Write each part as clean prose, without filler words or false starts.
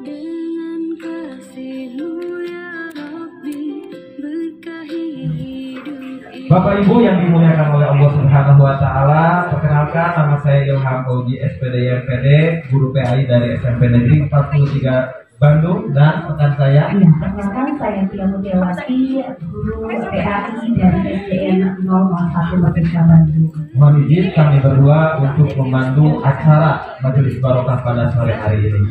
dengan kasih-Mu ya Rabbi, berkahi hidup ini. Bapak Ibu yang dimuliakan oleh Allah Subhanahu wa taala, perkenalkan nama saya Ilham Oji SPD YPD, guru PAI dari SMP Negeri 43 Bandung, dan rekan saya. Perkenalkan saya Tia Mutiawati, guru PAI dari SDN 001 Merdeka Bandung. Mohon izin kami berdua untuk memandu acara Majelis Barokah pada sore hari ini.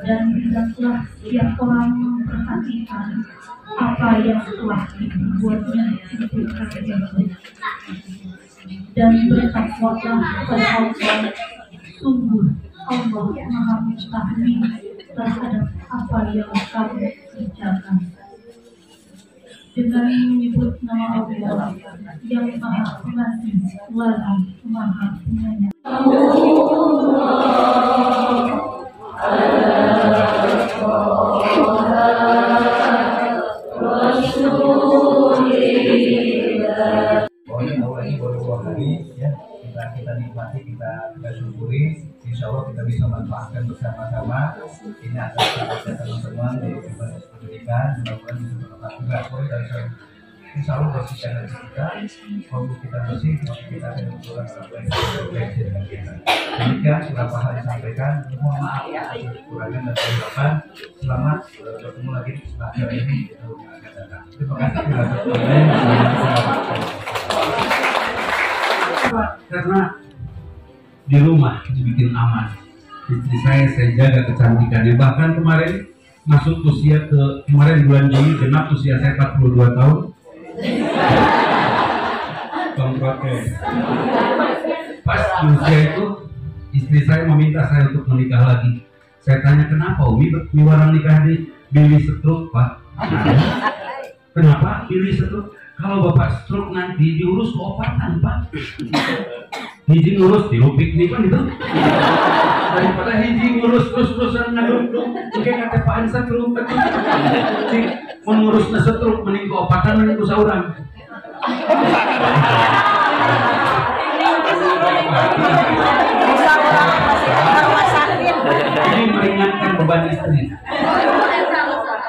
Dan hendaklah setiap orang memperhatikan apa yang telah dibuatnya di dunia, dan bertakwalah kepada Allah. Sungguh Allah Maha Mengetahui terhadap apa yang kamu kerjakan. Dengan menyebut nama Allah yang Maha Pengasih lagi Maha Penyayang. Pokoknya Allah ini baru 2 hari ya, kita nikmati, kita syukuri. Insya Allah kita bisa manfaatkan bersama-sama. Ini atas kerja teman-teman dari pendidikan, mudah-mudahan bisa bermanfaat juga. Pokoknya dari saya, insya Allah bersihkan hati kita. Kalau kita bersih, maka kita akan mengumpulkan sesuatu yang baik dengan kita. Demikian beberapa hal disampaikan. Mohon maaf atas kekurangan dan kegagapan. Selamat bertemu lagi di acara ini di tahun yang akan datang. Terima kasih. Karena di rumah dibikin aman, istri saya jaga kecantikannya. Bahkan kemarin masuk usia kemarin bulan Juli genap usia saya 42 tahun. Protes. Pas usia itu istri saya meminta saya untuk menikah lagi. Saya tanya, kenapa Umi orang nikah di Billy stroke, Pak? Kenapa Billy stroke? Kalau Bapak stroke nanti diurus keobatan, Pak. Hiji ngurus di lupik nih kan itu. Daripada hiji ngurus terus-terusan ngaduk-duk, mungkin kata Pak Ansa kerumpet. Mengurus stroke mending keobatan mending kusauran. Ini meringankan beban istri.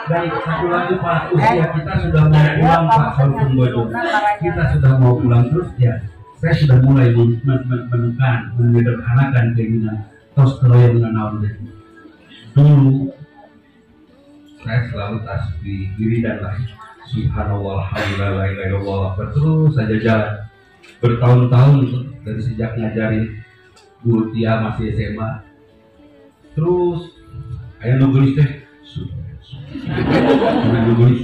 Dan satu lagi Pak, usia kita sudah mau pulang Pak, Saudara Bojo. Kita sudah mau pulang terus ya. Saya sudah mulai menekan, menyederhanakan keinginan tos yang mengenal dulu. Saya selalu tasbih diri dan lain. Subhanallah, alhamdulillah, terus saja jalan bertahun-tahun dari sejak ngajarin guru Tia masih SMA. Terus ayah nulis teh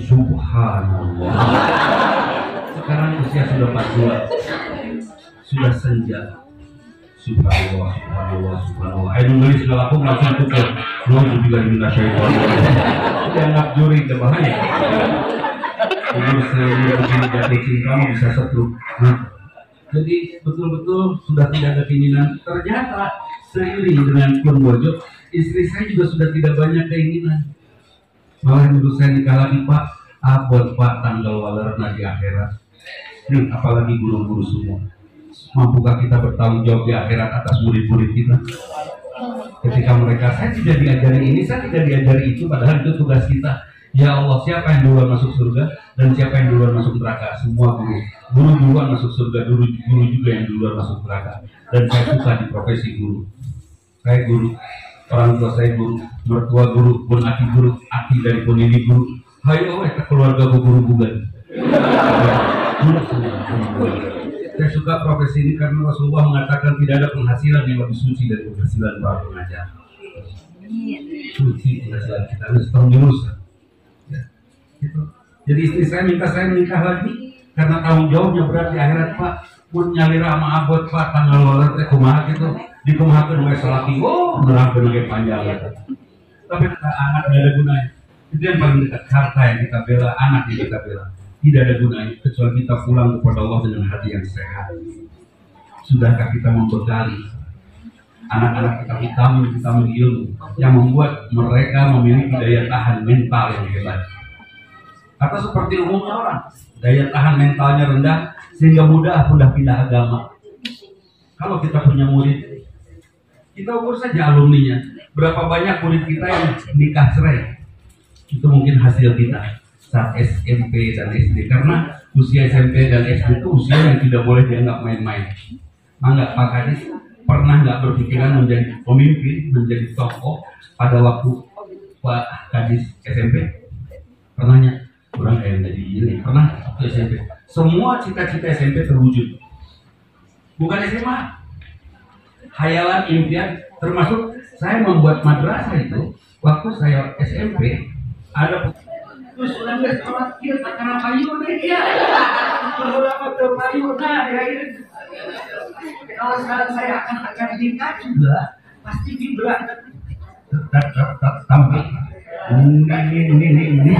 subhanallah. Sekarang usia sudah 42, sudah senja. Subhanallah, subhanallah, subhanallah. Ayah nulis kalau aku langsung tutup. Nulis juga minta syaitan. Dianggap juri bahaya. Jadi saya begini jatuh cinta bisa setruk. Nah, jadi betul-betul sudah tidak ada keinginan. Ternyata seiring dengan Kun Bojo, istri saya juga sudah tidak banyak keinginan. Malah menurut saya nikah lagi Pak, abon Pak tanggal walerna di akhirat. Nih, apalagi guru-guru semua. Mampukah kita bertanggung jawab di akhirat atas murid-murid kita? Ketika mereka, saya tidak diajari ini, saya tidak diajari itu, padahal itu tugas kita. Ya Allah, siapa yang duluan masuk surga dan siapa yang duluan masuk neraka? Semua guru. Guru duluan masuk surga, guru juga yang duluan masuk neraka. Dan saya suka di profesi guru. Saya guru, orang tua saya guru, mertua guru, pun aki dari pun ini guru. Hayo, keluarga guru bukan. Saya suka profesi ini karena Rasulullah mengatakan tidak ada penghasilan yang lebih suci dari penghasilan para pengajar. Suci penghasilan kita, harus tahun jurus. Jadi istri saya minta saya menikah lagi karena tanggung jawabnya berat di akhirat, Pak. Pun nyalira sama abot, Pak, tanggal walet teh kumaha gitu. Dikumahakeun we salaki, oh nerangkeun ge panjang gitu. Tapi anak tidak ada gunanya. Itu yang paling dekat, harta yang kita bela, anak yang kita bela. Tidak ada gunanya kecuali kita pulang kepada Allah dengan hati yang sehat. Sudahkah kita membekali anak-anak kita vitamin ilmu yang membuat mereka memiliki daya tahan mental yang hebat? Atau seperti umumnya orang, daya tahan mentalnya rendah sehingga mudah pindah agama. Kalau kita punya murid, kita ukur saja alumninya. Berapa banyak murid kita yang nikah cerai? Itu mungkin hasil kita saat SMP dan SD. Karena usia SMP dan SD itu usia yang tidak boleh dianggap main-main. Mangga Pak Kadis pernah nggak berpikiran menjadi pemimpin, menjadi tokoh pada waktu Pak Kadis SMP? Pernahnya? Kurang kayak jadi ini. Pernah waktu SMP. Semua cita-cita SMP terwujud. Bukan SMA. Hayalan, impian, termasuk saya membuat madrasah itu waktu saya SMP ada terus udah nggak sholat kira karena kayu deh ya, beberapa kayu nah ya ini. Kalau sekarang saya akan nikah juga pasti juga tampil ini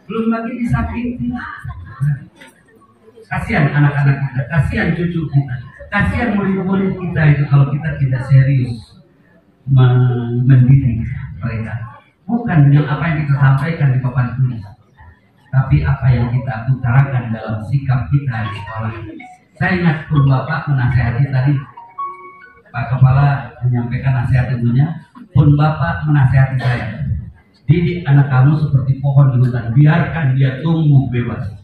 belum lagi disakiti. Kasihan anak-anak kita, kasihan cucu kita, kasihan murid-murid kita itu kalau kita tidak serius mendidik mereka. Bukan dengan apa yang kita sampaikan di papan tulis, tapi apa yang kita utarakan dalam sikap kita di sekolah. Saya ingat pun Bapak menasihati tadi, Pak Kepala menyampaikan nasihat ibunya, pun Bapak menasihati saya, didik anak kamu seperti pohon di hutan, biarkan dia tumbuh bebas.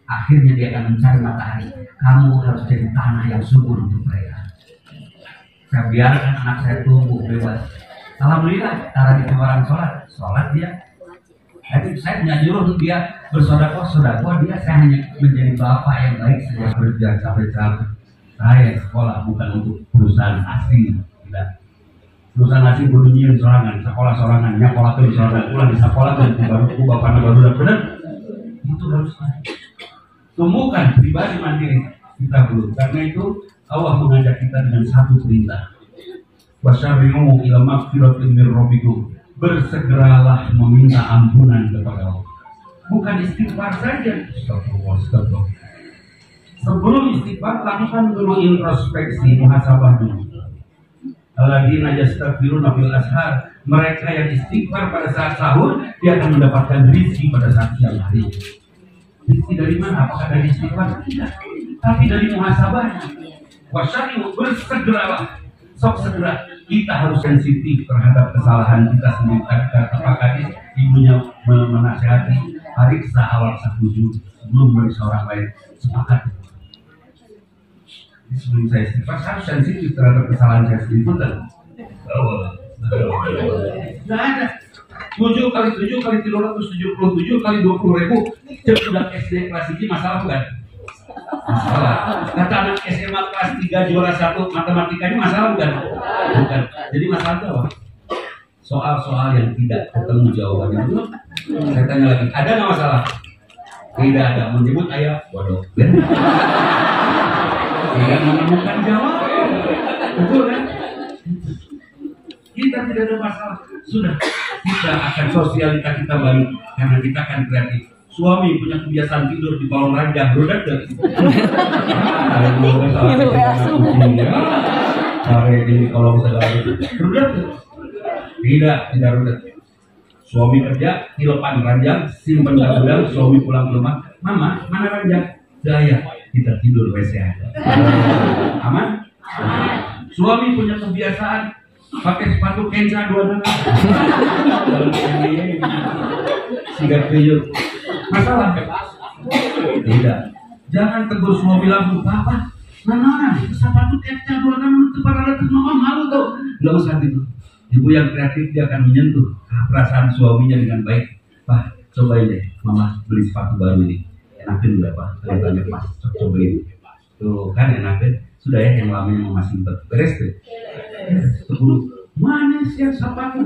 Akhirnya dia akan mencari matahari. Kamu harus jadi tanah yang subur untuk mereka. Saya biarkan anak saya tumbuh bebas. Alhamdulillah, cara di orang sholat dia. Tapi saya tidak nyuruh dia bersodakoh, dia saya hanya menjadi bapak yang baik saja. Kerja capek-capek. Saya sekolah bukan untuk perusahaan asing, tidak. Perusahaan asing berdunyian sorangan, sekolah sorangan, nyakolah ke sorangan, pulang di sekolah dan baru bapak baru benar. Itu harus tumbuhkan pribadi mandiri kita dulu. Karena itu Allah mengajak kita dengan satu perintah. Wasyari'u ila magfiratin min rabbikum. Bersegeralah meminta ampunan kepada Allah. Bukan istighfar saja. Astagfirullah. Sebelum istighfar lakukan dulu introspeksi, muhasabah dulu. Alladzina yastaghfiruna fil ashar. Mereka yang istighfar pada saat sahur, dia akan mendapatkan rezeki pada saat siang hari. Rezeki dari mana? Apakah dari istighfar? Tidak. Tapi dari muhasabahnya. Wasyari'u, bersegeralah. Sok segera. Kita harus sensitif terhadap kesalahan kita sendiri. Kata Pak Kadis, ibunya menasihati, periksa awal satuju sebelum meriksa orang lain. Sepakat. Sebelum saya istighfar, saya harus sensitif terhadap kesalahan saya sendiri. Betul. Tidak ada. 7 kali 7 kali 377 kali 20.000 sudah SD kelas 3 masalah bukan? Masalah. Kata anak SMA kelas 3 juara 1 matematikanya masalah bukan? Bukan. Jadi masalah itu apa? Soal-soal yang tidak ketemu jawabannya. Saya tanya lagi, ada nggak masalah? Tidak ada. Menyebut ayah bodoh. Tidak menemukan jawaban. Betul kan? Kita tidak ada masalah. Sudah. Kita akan sosialita kita baik karena kita akan kreatif. Suami punya kebiasaan tidur di balon ranjang, rudet gak? Ini kalau bisa rudet? Tidak rudet. Suami kerja, tilepan ranjang, simpan gudang, suami pulang ke rumah. Mama, mana ranjang? Daya, kita tidur WC aja. Aman? Suami punya kebiasaan pakai sepatu kenca 2 tangan. Sigat tuyul. Masalah? Tidak. Jangan tegur suami langsung, Papa, mana sepatu kenca 2 tangan itu para letak mama malu tuh. Nggak usah gitu. Ibu yang kreatif dia akan menyentuh perasaan suaminya dengan baik. Pak, cobain deh, mama beli sepatu baru ini. Enakin udah Pak, kelihatannya pas, cobain. Tuh kan enakin. Sudah ya yang lama yang masih beres tuh. 10. Mana sih yang sepatu?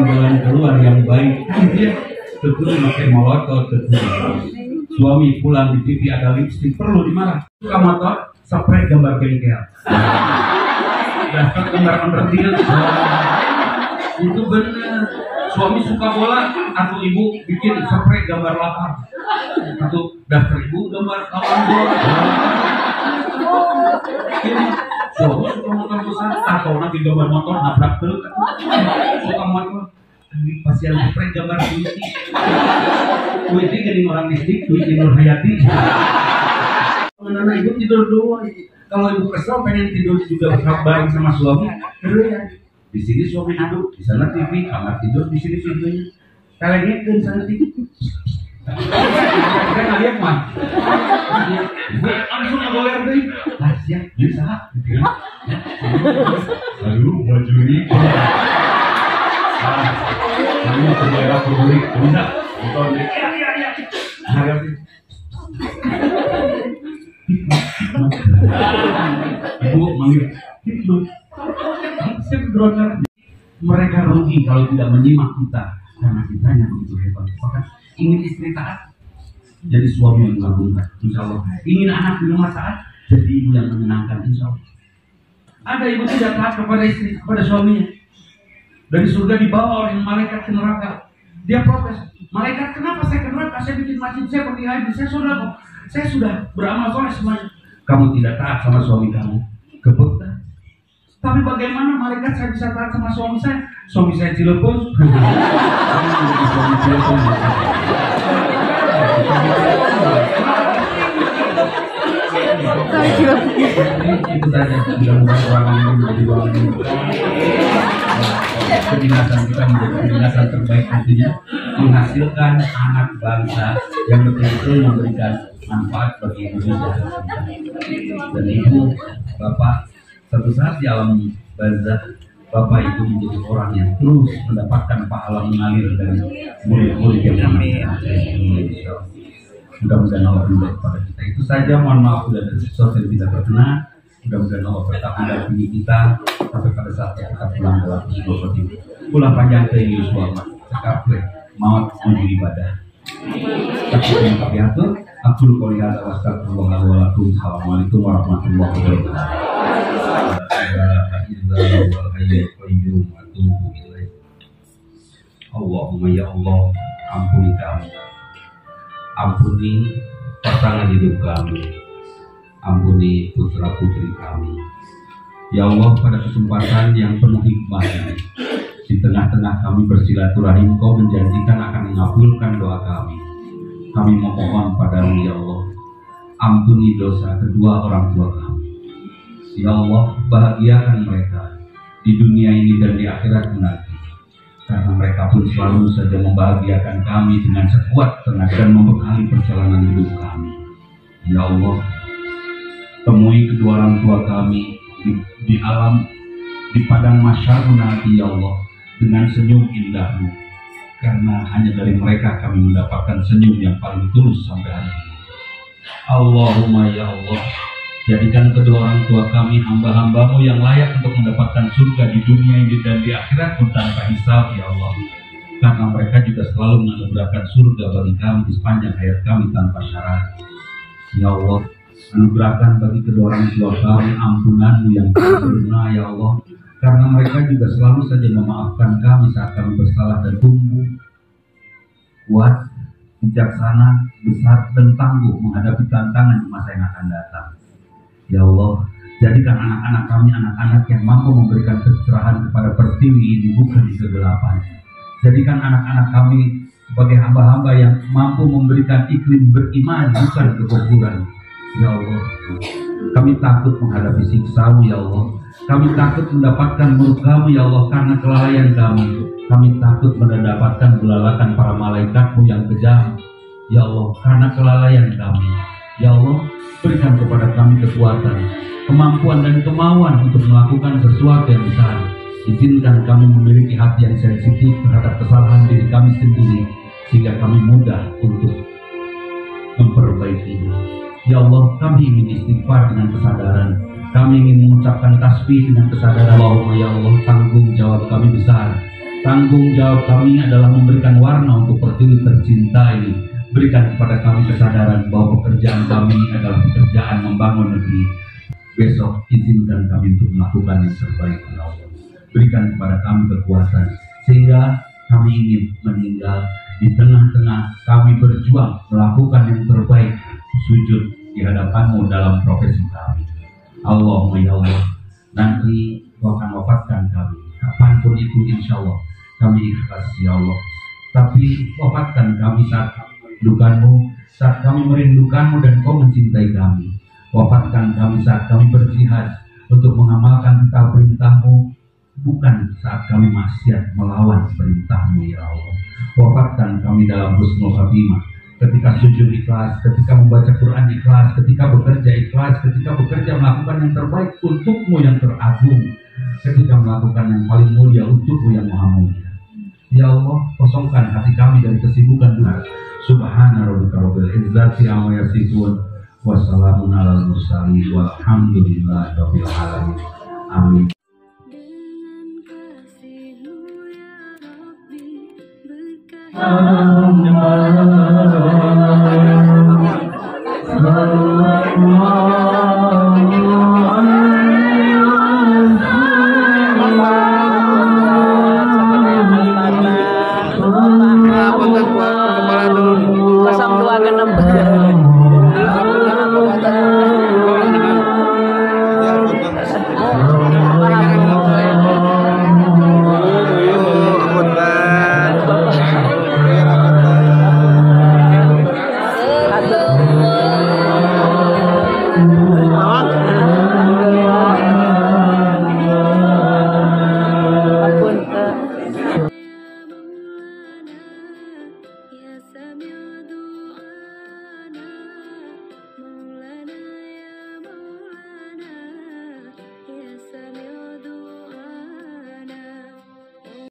jalan keluar yang baik. Dia tentu pakai molotov, tentu. Suami pulang di TV ada lipstick, perlu dimarah. Suka motor, spray gambar bengkel. Daftar gambar underdeal. Itu benar. Suami suka bola, atau ibu bikin spray gambar lapar. Atau daftar ibu gambar lawan bola. Ini suami suka motor besar, atau nanti gambar motor nabrak terus. Suka motor di pasien spray gambar Tweety. Tweety jadi orang listrik, Tweety Nur Hayati. Anak ibu tidur dulu. Kalau ibu kesel pengen tidur juga bareng sama suami, ya. Di sini suami duduk, di sana TV, kamar tidur di sini pintunya. Kalian ke sana TV. Kan lihat mah. Langsung ngoler deh. Lah siap, bisa. Lalu baju ini. Kamu segera publik, bisa. Betul. Harap ibu manggil mereka rugi kalau tidak menyimak kita karena kita yang begitu hebat. Bahkan ingin istri taat jadi suami yang mengagumkan, insya Allah. Ingin anak di rumah taat jadi ibu yang menyenangkan, insya Allah. Ada ibu tidak taat kepada istri, kepada suaminya, dari surga dibawa oleh malaikat ke neraka. Dia protes, malaikat kenapa saya ke neraka? Saya bikin masjid, saya pergi haji, saya sudah beramal soleh semuanya. Kamu tidak taat sama suami kamu, kebetulan. Tapi bagaimana malaikat saya bisa taat sama suami saya? Suami saya Cilepon. Suami Cilepon. Itu saja. Mudah-mudahan ruangan ini menjadi ruangan ini. Kedinasan kita menjadi kedinasan terbaik tentunya, menghasilkan anak bangsa yang betul-betul memberikan manfaat bagi Indonesia. Dan ibu, bapak, suatu saat di alam barzakh, bapak itu menjadi orang yang terus mendapatkan pahala mengalir dari murid-murid yang mengalir. Mudah-mudahan Allah ridho kepada kita. Itu saja, mohon maaf sudah ada sesuatu yang tidak berkenan. Mudah-mudahan Allah tetap mendampingi kita sampai pada saat kita pulang dalam sebuah hidup. Pulang panjang ke Yusuf sekapre maut menuju ibadah. Tapi yang kami atur, aku qouli hadza wa astaghfirullah wa lakum. Assalamualaikum warahmatullahi wabarakatuh. Allahumma ya Allah, ampuni kami. Ampuni pasangan hidup kami, ampuni putra putri kami. Ya Allah, pada kesempatan yang penuh hikmah ini, di tengah-tengah kami bersilaturahim, Kau menjanjikan akan mengabulkan doa kami. Kami memohon padamu ya Allah, ampuni dosa kedua orang tua kami. Ya Allah, bahagiakan mereka di dunia ini dan di akhirat nanti. Karena mereka pun selalu saja membahagiakan kami dengan sekuat tenaga dan membekali perjalanan hidup kami. Ya Allah, temui kedua orang tua kami di alam, di padang mahsyar nanti ya Allah, dengan senyum indahmu. Karena hanya dari mereka kami mendapatkan senyum yang paling tulus sampai hari ini. Allahumma ya Allah, jadikan kedua orang tua kami hamba-hambamu yang layak untuk mendapatkan surga di dunia ini dan di akhirat pun tanpa hisab ya Allah. Karena mereka juga selalu menganugerahkan surga bagi kami di sepanjang hayat kami tanpa syarat. Ya Allah, anugerahkan bagi kedua orang tua kami ampunanmu yang sempurna ya Allah. Karena mereka juga selalu saja memaafkan kami saat kami bersalah dan tumbuh kuat, bijaksana, besar dan tangguh menghadapi tantangan di masa yang akan datang. Ya Allah, jadikan anak-anak kami anak-anak yang mampu memberikan pencerahan kepada pertiwi ini bukan di kegelapan. Jadikan anak-anak kami sebagai hamba-hamba yang mampu memberikan iklim beriman bukan kekufuran. Ya Allah, kami takut menghadapi siksa-Mu ya Allah. Kami takut mendapatkan murka-Mu ya Allah karena kelalaian kami. Kami takut mendapatkan belalakan para malaikat-Mu yang kejam ya Allah karena kelalaian kami. Ya Allah, berikan kepada kami kekuatan, kemampuan dan kemauan untuk melakukan sesuatu yang besar. Izinkan kami memiliki hati yang sensitif terhadap kesalahan diri kami sendiri, sehingga kami mudah untuk memperbaikinya. Ya Allah, kami ingin istighfar dengan kesadaran. Kami ingin mengucapkan tasbih dengan kesadaran. Allahumma ya Allah, tanggung jawab kami besar. Tanggung jawab kami adalah memberikan warna untuk pertiwi tercinta ini. Berikan kepada kami kesadaran bahwa pekerjaan kami adalah pekerjaan membangun negeri. Besok izinkan kami untuk melakukan yang terbaik, ya Allah. Berikan kepada kami kekuatan sehingga kami ingin meninggal di tengah-tengah kami berjuang melakukan yang terbaik, sujud di hadapan-Mu dalam profesi kami. Allahumma ya Allah, nanti Kau akan wafatkan kami kapanpun itu, insya Allah kami ikhlas ya Allah. Tapi wafatkan kami saat merindukan-Mu, saat kami merindukan-Mu dan Kau mencintai kami. Wafatkan kami saat kami berjihad untuk mengamalkan perintah-Mu, bukan saat kami maksiat melawan perintah-Mu ya Allah. Wafatkan kami dalam husnul khatimah, ketika sujud ikhlas, ketika membaca Quran ikhlas, ketika bekerja ikhlas, ketika bekerja melakukan yang terbaik untuk-Mu yang teragung, ketika melakukan yang paling mulia untuk-Mu yang maha mulia. Ya Allah, kosongkan hati kami dari kesibukan dunia. Subhana rabbika rabbil izzati amma yasifun, wassalamun alal mursalin, walhamdulillahi rabbil alamin. Amin. Dengan kasih-Mu ya Rabbi, berkahi